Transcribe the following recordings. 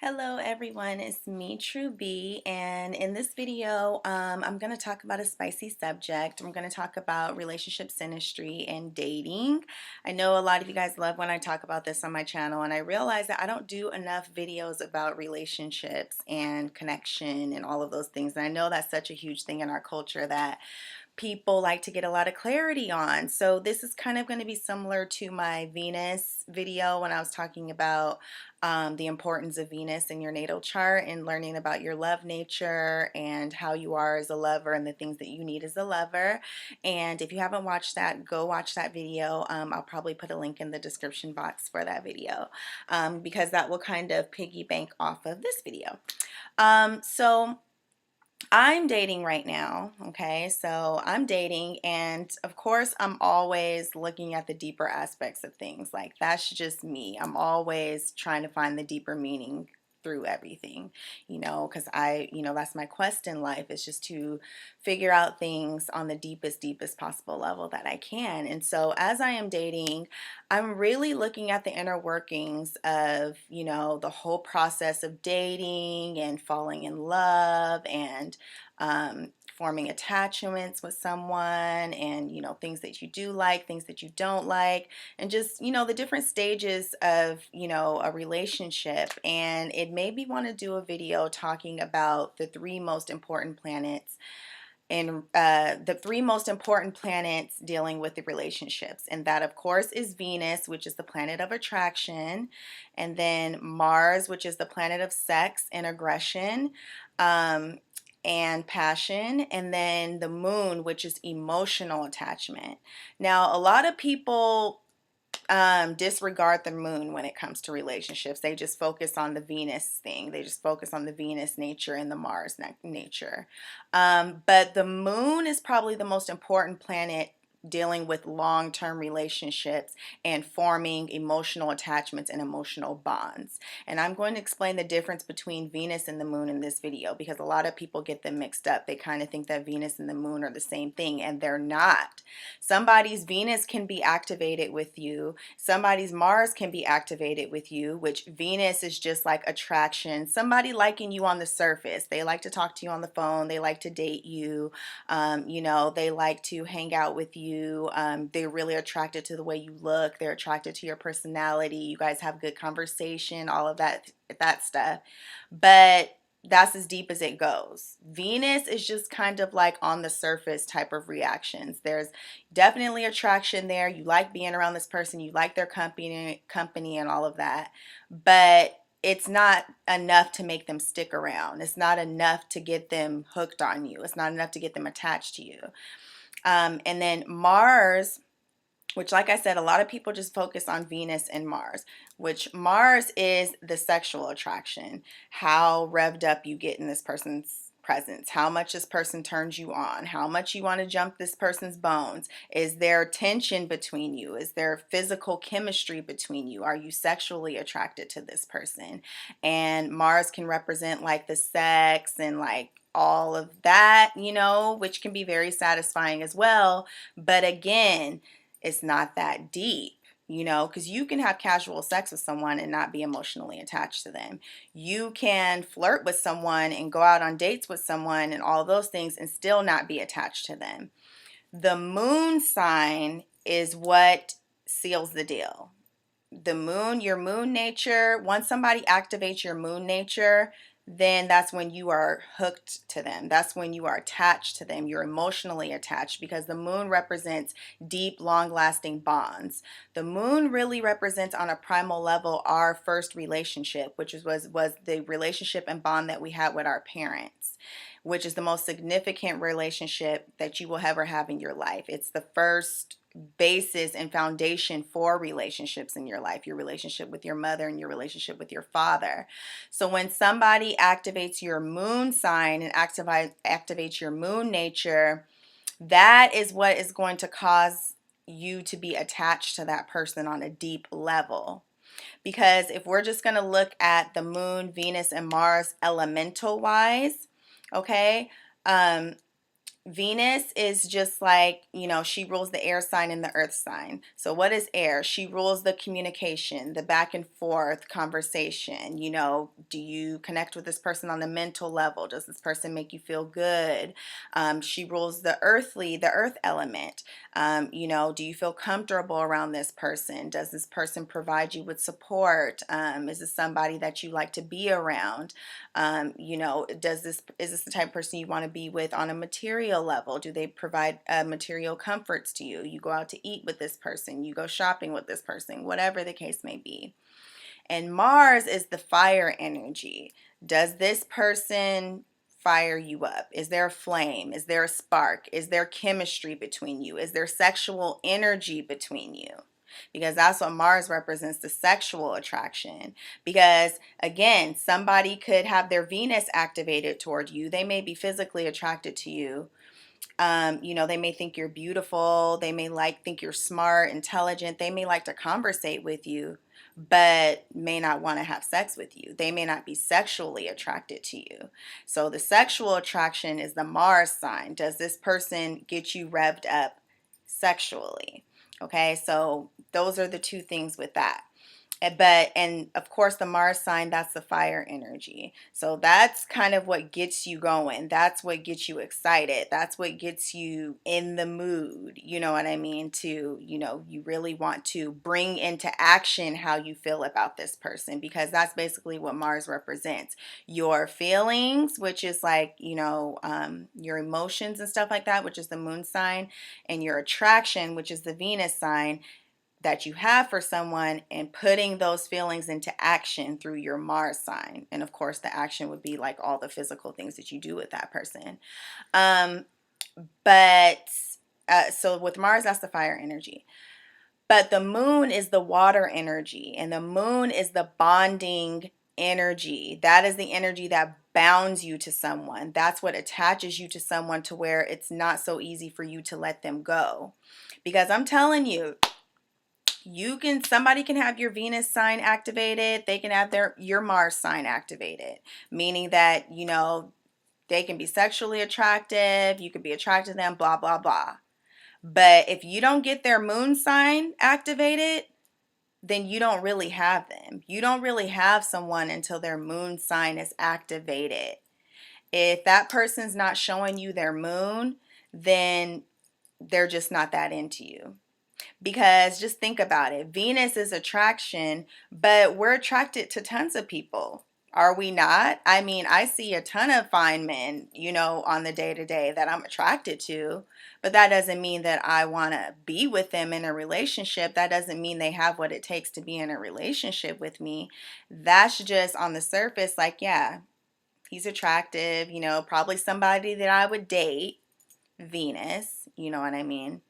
Hello everyone, it's me, True B, and in this video, I'm going to talk about a spicy subject. I'm going to talk about relationship synastry and dating. I know a lot of you guys love when I talk about this on my channel, and I realize that I don't do enough videos about relationships and connection and all of those things. And I know that's such a huge thing in our culture that people like to get a lot of clarity on. So this is kind of going to be similar to my Venus video when I was talking about the importance of Venus in your natal chart and learning about your love nature and how you are as a lover and the things that you need as a lover. And if you haven't watched that, go watch that video. I'll probably put a link in the description box for that video because that will kind of piggy bank off of this video. So I'm dating right now, okay? So I'm dating, and of course, I'm always looking at the deeper aspects of things. Like, that's just me. I'm always trying to find the deeper meaning through everything, because that's my quest in life, is just to figure out things on the deepest possible level that I can. And so, as I am dating, I'm really looking at the inner workings of, the whole process of dating and falling in love and forming attachments with someone, and things that you do like, things that you don't like, and just the different stages of a relationship. And it made me want to do a video talking about the three most important planets, and the three most important planets dealing with the relationships. And that, of course, is Venus, which is the planet of attraction, and then Mars, which is the planet of sex and aggression, and passion, and then the moon, which is emotional attachment. Now, a lot of people disregard the moon when it comes to relationships. They just focus on the Venus thing. They just focus on the Venus nature and the Mars nature. But the moon is probably the most important planet dealing with long-term relationships and forming emotional attachments and emotional bonds. And I'm going to explain the difference between Venus and the moon in this video, because a lot of people get them mixed up. They kind of think that Venus and the moon are the same thing, and they're not. Somebody's Venus can be activated with you. Somebody's Mars can be activated with you, which Venus is just like attraction. Somebody liking you on the surface. They like to talk to you on the phone. They like to date you. They like to hang out with you. They're really attracted to the way you look. They're attracted to your personality. You guys have good conversation, all of that stuff. But that's as deep as it goes. Venus is just kind of like on the surface type of reactions. There's definitely attraction there. You like being around this person. You like their company and all of that. But it's not enough to make them stick around. It's not enough to get them hooked on you. It's not enough to get them attached to you. And then Mars, which, like I said, a lot of people just focus on Venus and Mars, which Mars is the sexual attraction, how revved up you get in this person's presence, how much this person turns you on, how much you want to jump this person's bones. Is there tension between you? Is there physical chemistry between you? Are you sexually attracted to this person? And Mars can represent like the sex and like all of that, which can be very satisfying as well. But again, it's not that deep, because you can have casual sex with someone and not be emotionally attached to them. You can flirt with someone and go out on dates with someone and all those things and still not be attached to them. The moon sign is what seals the deal. The moon, your moon nature, once somebody activates your moon nature, then that's when you are hooked to them. That's when you are attached to them. You're emotionally attached, because the moon represents deep, long-lasting bonds. The moon really represents on a primal level our first relationship, which was the relationship and bond that we had with our parents, which is the most significant relationship that you will ever have in your life. It's the first basis and foundation for relationships in your life, your relationship with your mother and your relationship with your father. So when somebody activates your moon sign and activates your moon nature, that is what is going to cause you to be attached to that person on a deep level. Because if we're just going to look at the moon, Venus, and Mars elemental wise, okay, Venus is just like, she rules the air sign and the earth sign. So what is air? She rules the communication, the back and forth conversation. Do you connect with this person on the mental level? Does this person make you feel good? She rules the earth element. Do you feel comfortable around this person? Does this person provide you with support? Is this somebody that you like to be around? Is this the type of person you want to be with on a material level? Do they provide material comforts to you? You go out to eat with this person, you go shopping with this person, whatever the case may be. And Mars is the fire energy. Does this person fire you up? Is there a flame? Is there a spark? Is there chemistry between you? Is there sexual energy between you? Because that's what Mars represents, the sexual attraction. Because again, somebody could have their Venus activated toward you. They may be physically attracted to you. They may think you're beautiful. They may think you're smart, intelligent. They may like to conversate with you, but may not want to have sex with you. They may not be sexually attracted to you. So the sexual attraction is the Mars sign. Does this person get you revved up sexually? Okay, so those are the two things with that. And of course the Mars sign, that's the fire energy. So that's kind of what gets you going. That's what gets you excited. That's what gets you in the mood. You know what I mean? You really want to bring into action how you feel about this person, because that's basically what Mars represents. Your feelings, which is your emotions and stuff like that, which is the moon sign, and your attraction, which is the Venus sign, that you have for someone, and putting those feelings into action through your Mars sign. And of course, the action would be like all the physical things that you do with that person. So with Mars, that's the fire energy. But the moon is the water energy, and the moon is the bonding energy. That is the energy that bounds you to someone. That's what attaches you to someone to where it's not so easy for you to let them go. Because I'm telling you, somebody can have your Venus sign activated. They can have your Mars sign activated, meaning that, they can be sexually attractive. You could be attracted to them, blah, blah, blah. But if you don't get their moon sign activated, then you don't really have them. You don't really have someone until their moon sign is activated. If that person's not showing you their moon, then they're just not that into you. Because just think about it. Venus is attraction, but we're attracted to tons of people. Are we not? I mean, I see a ton of fine men, on the day-to-day that I'm attracted to, but that doesn't mean that I want to be with them in a relationship. That doesn't mean they have what it takes to be in a relationship with me. That's just on the surface, yeah, he's attractive, probably somebody that I would date, Venus, you know what I mean?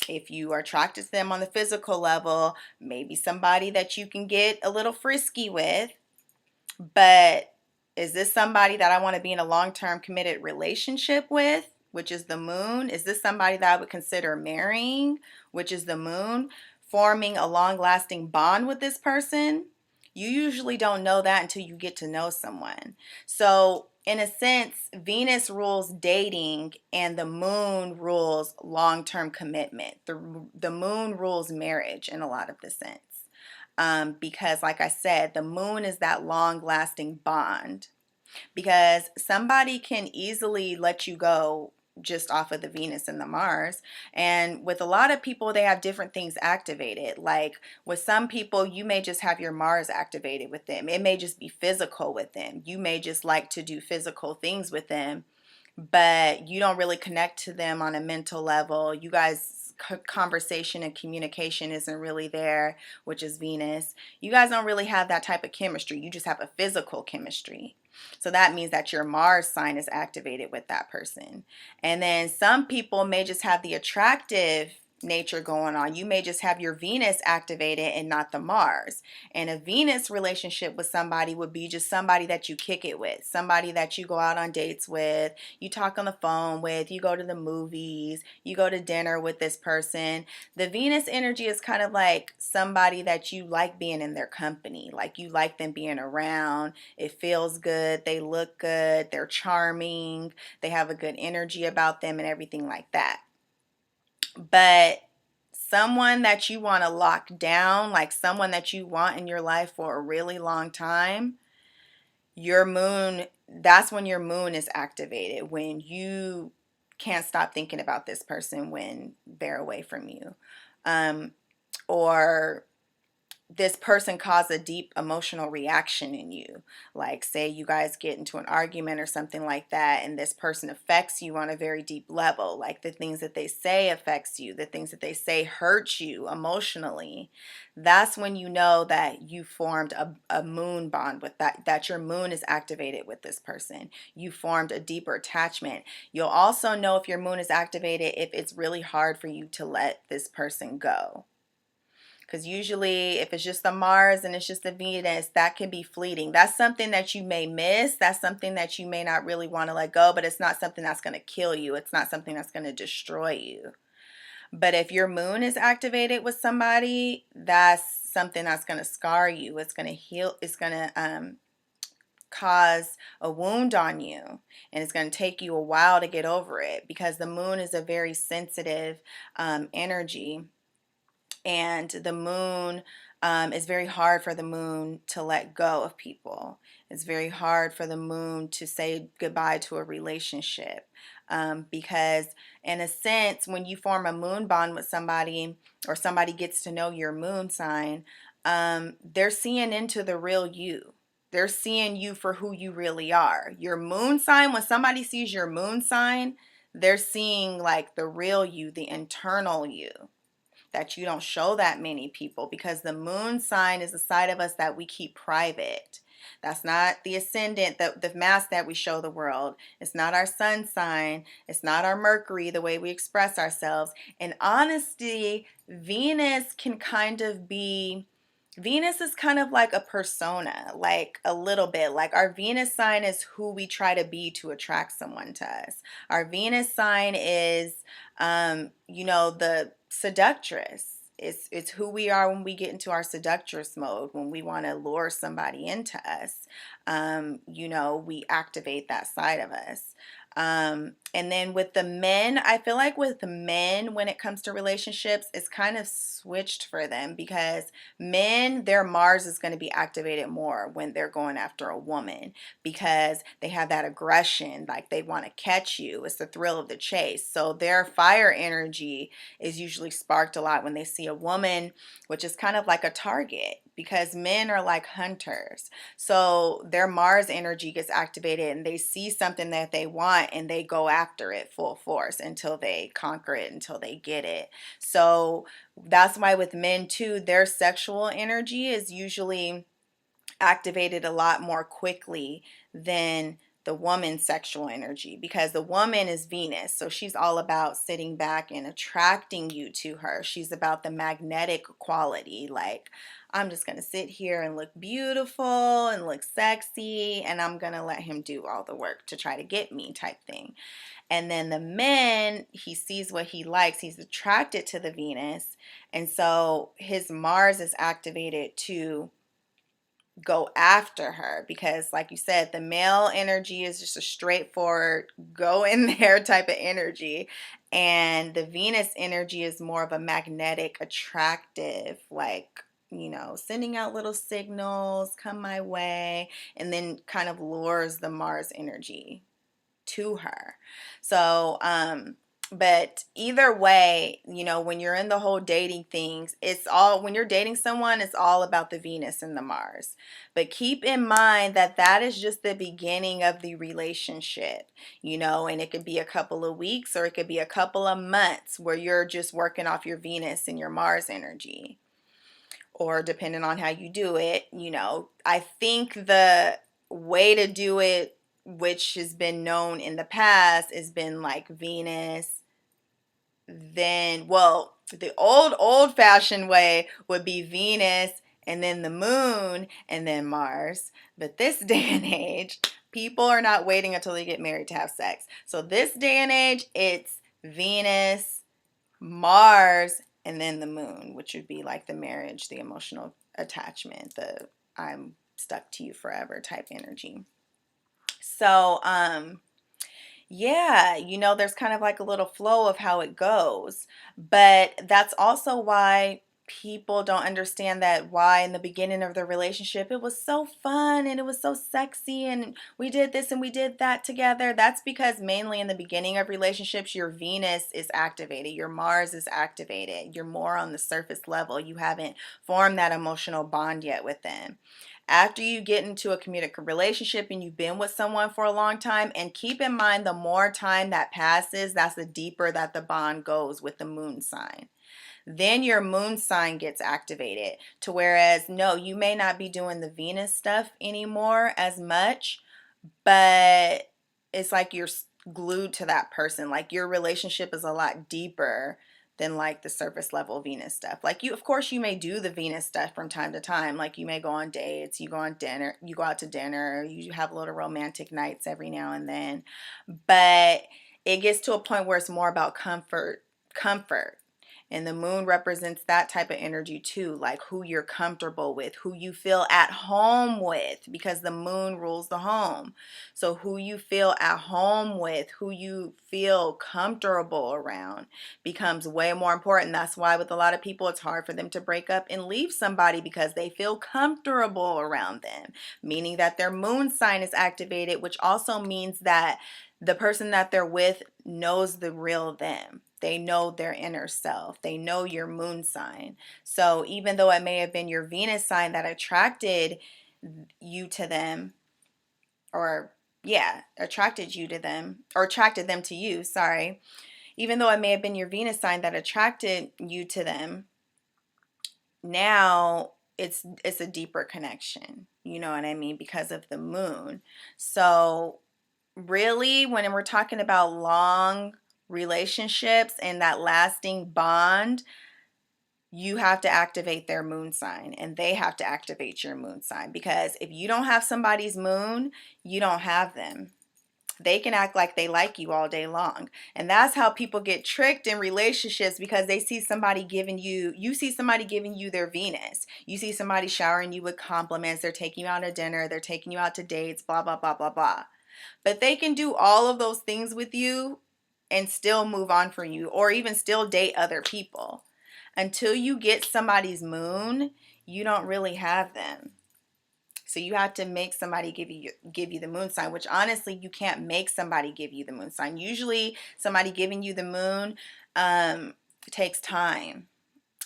If you are attracted to them on the physical level, maybe somebody that you can get a little frisky with. But is this somebody that I want to be in a long-term committed relationship with, which is the moon? Is this somebody that I would consider marrying, which is the moon? Forming a long-lasting bond with this person? You usually don't know that until you get to know someone. So in a sense, Venus rules dating and the moon rules long-term commitment. The moon rules marriage in a lot of the sense. Because like I said, the moon is that long-lasting bond. Because somebody can easily let you go just off of the Venus and the Mars. And with a lot of people, they have different things activated. Like with some people, you may just have your Mars activated with them. It may just be physical with them. You may just like to do physical things with them, but you don't really connect to them on a mental level. You guys conversation and communication isn't really there, which is Venus. You guys don't really have that type of chemistry. You just have a physical chemistry. So that means that your Mars sign is activated with that person. And then some people may just have the attractive nature going on. You may just have your Venus activated and not the Mars. And a Venus relationship with somebody would be just somebody that you kick it with, somebody that you go out on dates with, you talk on the phone with, you go to the movies, you go to dinner with this person. The Venus energy is kind of like somebody that you like being in their company, like you like them being around. It feels good, they look good, they're charming, they have a good energy about them and everything like that. But someone that you want to lock down, like someone that you want in your life for a really long time, your moon, that's when your moon is activated, when you can't stop thinking about this person when they're away from you. Or this person caused a deep emotional reaction in you. Like, say you guys get into an argument or something like that, and this person affects you on a very deep level. Like, the things that they say affects you, the things that they say hurt you emotionally. That's when you know that you formed a moon bond with that your moon is activated with this person. You formed a deeper attachment. You'll also know if your moon is activated if it's really hard for you to let this person go. Because usually if it's just the Mars and it's just the Venus, that can be fleeting. That's something that you may miss. That's something that you may not really want to let go, but it's not something that's going to kill you. It's not something that's going to destroy you. But if your moon is activated with somebody, that's something that's going to scar you. It's going to heal. It's going to cause a wound on you, and it's going to take you a while to get over it, because the moon is a very sensitive energy. And the moon, is very hard for the moon to let go of people. It's very hard for the moon to say goodbye to a relationship, because in a sense, when you form a moon bond with somebody, or somebody gets to know your moon sign, they're seeing into the real you. They're seeing you for who you really are. Your moon sign, when somebody sees your moon sign, they're seeing like the real you, the internal you, that you don't show that many people, because the moon sign is the side of us that we keep private. That's not the ascendant, the mask that we show the world. It's not our sun sign. It's not our Mercury, the way we express ourselves. In honesty, Venus is kind of like a persona, like a little bit. Like, our Venus sign is who we try to be to attract someone to us. Our Venus sign is, the seductress. It's who we are when we get into our seductress mode, when we want to lure somebody into us. We activate that side of us. And then with the men, I feel like with the men, when it comes to relationships, it's kind of switched for them, because men, their Mars is going to be activated more when they're going after a woman, because they have that aggression, like they want to catch you. It's the thrill of the chase. So their fire energy is usually sparked a lot when they see a woman, which is kind of like a target, because men are like hunters. So their Mars energy gets activated, and they see something that they want, and they go after it full force until they conquer it, until they get it. So that's why with men too, their sexual energy is usually activated a lot more quickly than the woman's sexual energy, because the woman is Venus, so she's all about sitting back and attracting you to her. She's about the magnetic quality, like, I'm just gonna sit here and look beautiful and look sexy, and I'm gonna let him do all the work to try to get me, type thing. And then the men, he sees what he likes, he's attracted to the Venus, and so his Mars is activated to go after her, because like you said, the male energy is just a straightforward go in there type of energy, and the Venus energy is more of a magnetic, attractive, like, sending out little signals, come my way, and then kind of lures the Mars energy to her. So but either way, when you're in the whole dating things, when you're dating someone, it's all about the Venus and the Mars. But keep in mind that that is just the beginning of the relationship, and it could be a couple of weeks, or it could be a couple of months where you're just working off your Venus and your Mars energy, or depending on how you do it. I think the way to do it, which has been known in the past, has been like Venus, then, well, The old-fashioned way would be Venus and then the moon and then Mars. But this day and age, people are not waiting until they get married to have sex. So this day and age, it's Venus, Mars, and then the moon, which would be like the marriage, the emotional attachment, the I'm stuck to you forever type energy. So, yeah, you know, there's kind of like a little flow of how it goes. But that's also why people don't understand that why in the beginning of the relationship it was so fun and it was so sexy and we did this and we did that together. That's because mainly in the beginning of relationships, your Venus is activated, your Mars is activated. You're more on the surface level. You haven't formed that emotional bond yet with them. After you get into a committed relationship and you've been with someone for a long time, and keep in mind the more time that passes, that's the deeper that the bond goes with the moon sign. Then your moon sign gets activated to whereas no, you may not be doing the Venus stuff anymore as much, but it's like you're glued to that person. Like your relationship is a lot deeper than like the surface level Venus stuff. Like you, of course, you may do the Venus stuff from time to time. Like you may go on dates, you go on dinner, you go out to dinner, you have little romantic nights every now and then. But it gets to a point where it's more about comfort. And the moon represents that type of energy too, like who you're comfortable with, who you feel at home with, because the moon rules the home. So who you feel at home with, who you feel comfortable around becomes way more important. That's why with a lot of people, it's hard for them to break up and leave somebody because they feel comfortable around them, meaning that their moon sign is activated, which also means that the person that they're with knows the real them. They know their inner self. They know your moon sign. So even though it may have been your Venus sign that attracted you to them, or yeah, attracted you to them, or attracted them to you, sorry. Even though it may have been your Venus sign that attracted you to them, now it's a deeper connection. You know what I mean? Because of the moon. So really, when we're talking about long relationships and that lasting bond, you have to activate their moon sign and they have to activate your moon sign, because if you don't have somebody's moon, you don't have them. They can act like they like you all day long. And that's how people get tricked in relationships, because they see somebody giving you see somebody giving you their Venus. You see somebody showering you with compliments. They're taking you out to dinner. They're taking you out to dates, blah, blah, blah, blah, blah. But they can do all of those things with you and still move on from you, or even still date other people. Until you get somebody's moon, you don't really have them. So you have to make somebody give you the moon sign, which honestly you can't make somebody give you the moon sign. Usually somebody giving you the moon takes time.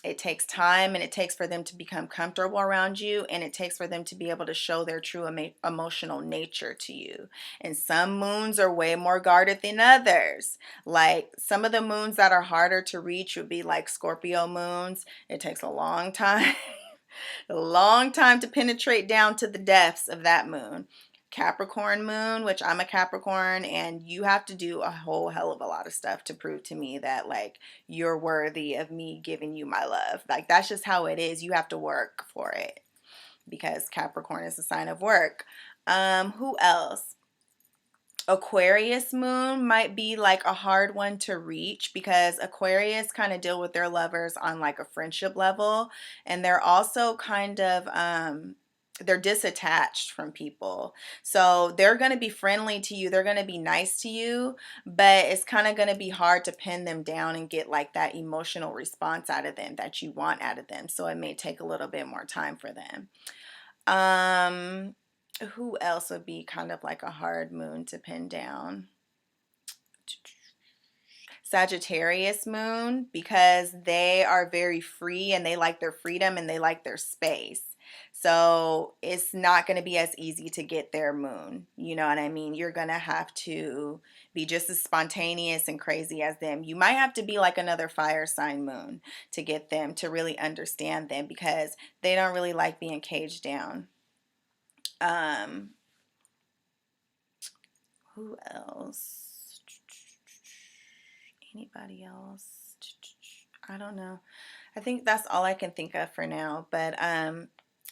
It takes time, and it takes for them to become comfortable around you, and it takes for them to be able to show their true emotional nature to you. And some moons are way more guarded than others. Like some of the moons that are harder to reach would be like Scorpio moons. It takes a long time, a long time to penetrate down to the depths of that moon. Capricorn moon, which I'm a Capricorn, and you have to do a whole hell of a lot of stuff to prove to me that like you're worthy of me giving you my love. Like that's just how it is. You have to work for it, because Capricorn is a sign of work. Who else? Aquarius moon might be like a hard one to reach, because Aquarius kind of deal with their lovers on like a friendship level, and they're also kind of they're disattached from people. So they're going to be friendly to you, they're going to be nice to you, but it's kind of going to be hard to pin them down and get like that emotional response out of them that you want out of them. So it may take a little bit more time for them. Who else would be kind of like a hard moon to pin down? Sagittarius moon, because they are very free and they like their freedom and they like their space. So it's not going to be as easy to get their moon. You know what I mean? You're going to have to be just as spontaneous and crazy as them. You might have to be like another fire sign moon to get them to really understand them, because they don't really like being caged down. Who else? Anybody else? I don't know. I think that's all I can think of for now. But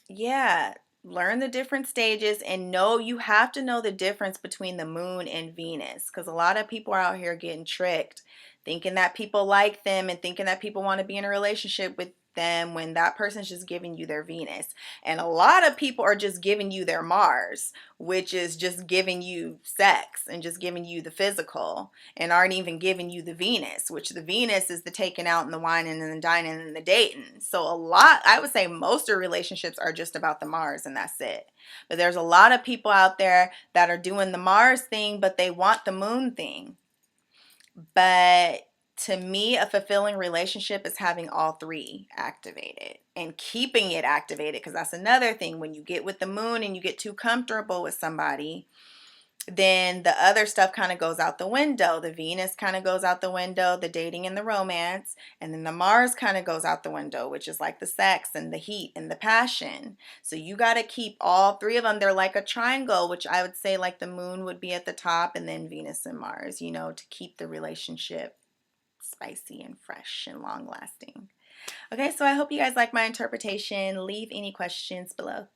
yeah, learn the different stages and know you have to know the difference between the moon and Venus, because a lot of people are out here getting tricked, thinking that people like them and thinking that people want to be in a relationship with them when that person's just giving you their Venus. And a lot of people are just giving you their Mars, which is just giving you sex and just giving you the physical, and aren't even giving you the Venus, which the Venus is the taking out and the whining and the dining and the dating. So a lot, I would say most of relationships are just about the Mars and that's it. But there's a lot of people out there that are doing the Mars thing, but they want the moon thing. But to me, a fulfilling relationship is having all three activated and keeping it activated, because that's another thing. When you get with the moon and you get too comfortable with somebody, then the other stuff kind of goes out the window. The Venus kind of goes out the window, the dating and the romance, and then the Mars kind of goes out the window, which is like the sex and the heat and the passion. So you got to keep all three of them. They're like a triangle, which I would say like the moon would be at the top and then Venus and Mars, you know, to keep the relationship spicy and fresh and long lasting. Okay, so I hope you guys like my interpretation. Leave any questions below.